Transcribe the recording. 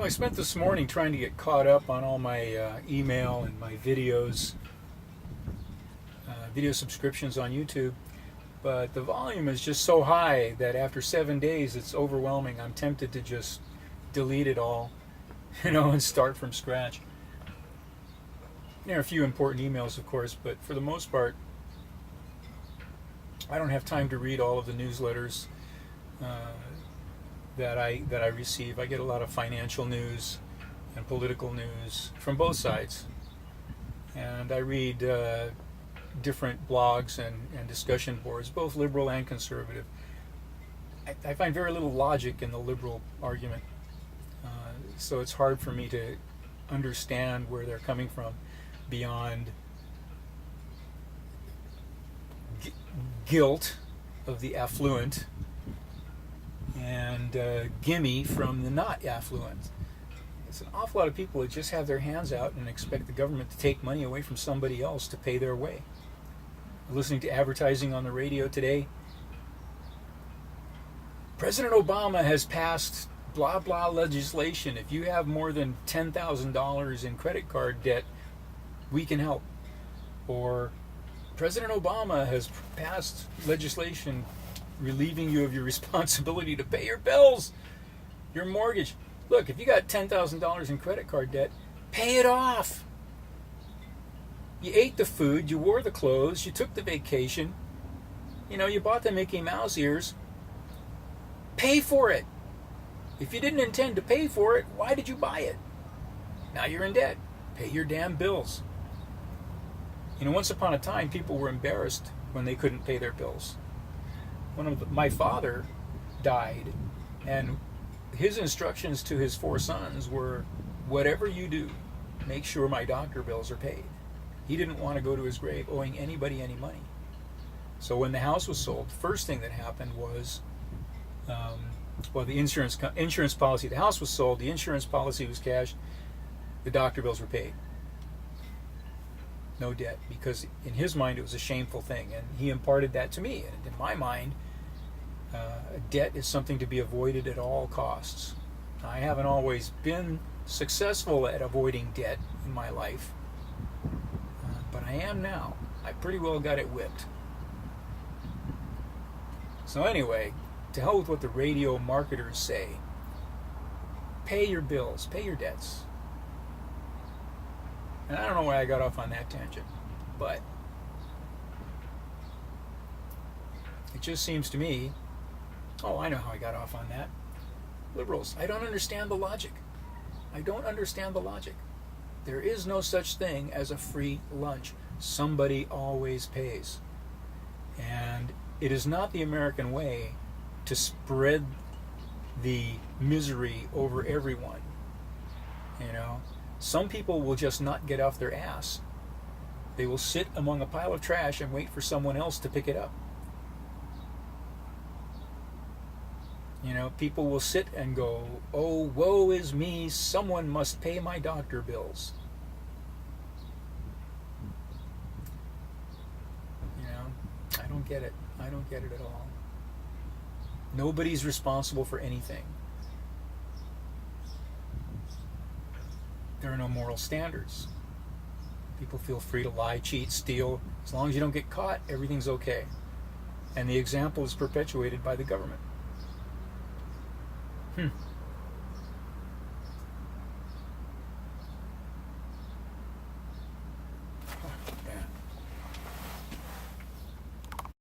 I spent this morning trying to get caught up on all my email and my videos, video subscriptions on YouTube, but the volume is just so high that after 7 days it's overwhelming. I'm tempted to just delete it all, and start from scratch. There are a few important emails, of course, but for the most part, I don't have time to read all of the newsletters that I receive. I get a lot of financial news and political news from both sides, and I read different blogs and discussion boards, both liberal and conservative. I find very little logic in the liberal argument, so it's hard for me to understand where they're coming from beyond guilt of the affluent and gimme from the not affluent. It's an awful lot of people that just have their hands out and expect the government to take money away from somebody else to pay their way. Listening to advertising on the radio today, President Obama has passed blah blah legislation. If you have more than $10,000 in credit card debt, we can help. Or President Obama has passed legislation relieving you of your responsibility to pay your bills, your mortgage. Look, if you got $10,000 in credit card debt, pay it off. You ate the food, you wore the clothes, you took the vacation, you bought the Mickey Mouse ears. Pay for it. If you didn't intend to pay for it, why did you buy it? Now you're in debt. Pay your damn bills. Once upon a time, people were embarrassed when they couldn't pay their bills. My father died, and his instructions to his 4 sons were, whatever you do, make sure my doctor bills are paid. He didn't want to go to his grave owing anybody any money. So when the house was sold, the first thing that happened was, the insurance policy, the house was sold, the insurance policy was cashed, the doctor bills were paid. No debt, because in his mind it was a shameful thing, and he imparted that to me. And in my mind, debt is something to be avoided at all costs. I haven't always been successful at avoiding debt in my life, but I am now. I pretty well got it whipped. So anyway, to hell with what the radio marketers say. Pay your bills, pay your debts. And I don't know why I got off on that tangent, but it just seems to me, I know how I got off on that. Liberals, I don't understand the logic. I don't understand the logic. There is no such thing as a free lunch. Somebody always pays. And it is not the American way to spread the misery over everyone. Some people will just not get off their ass. They will sit among a pile of trash and wait for someone else to pick it up. People will sit and go, oh, woe is me, someone must pay my doctor bills. I don't get it. I don't get it at all. Nobody's responsible for anything. There are no moral standards. People feel free to lie, cheat, steal. As long as you don't get caught, everything's okay. And the example is perpetuated by the government.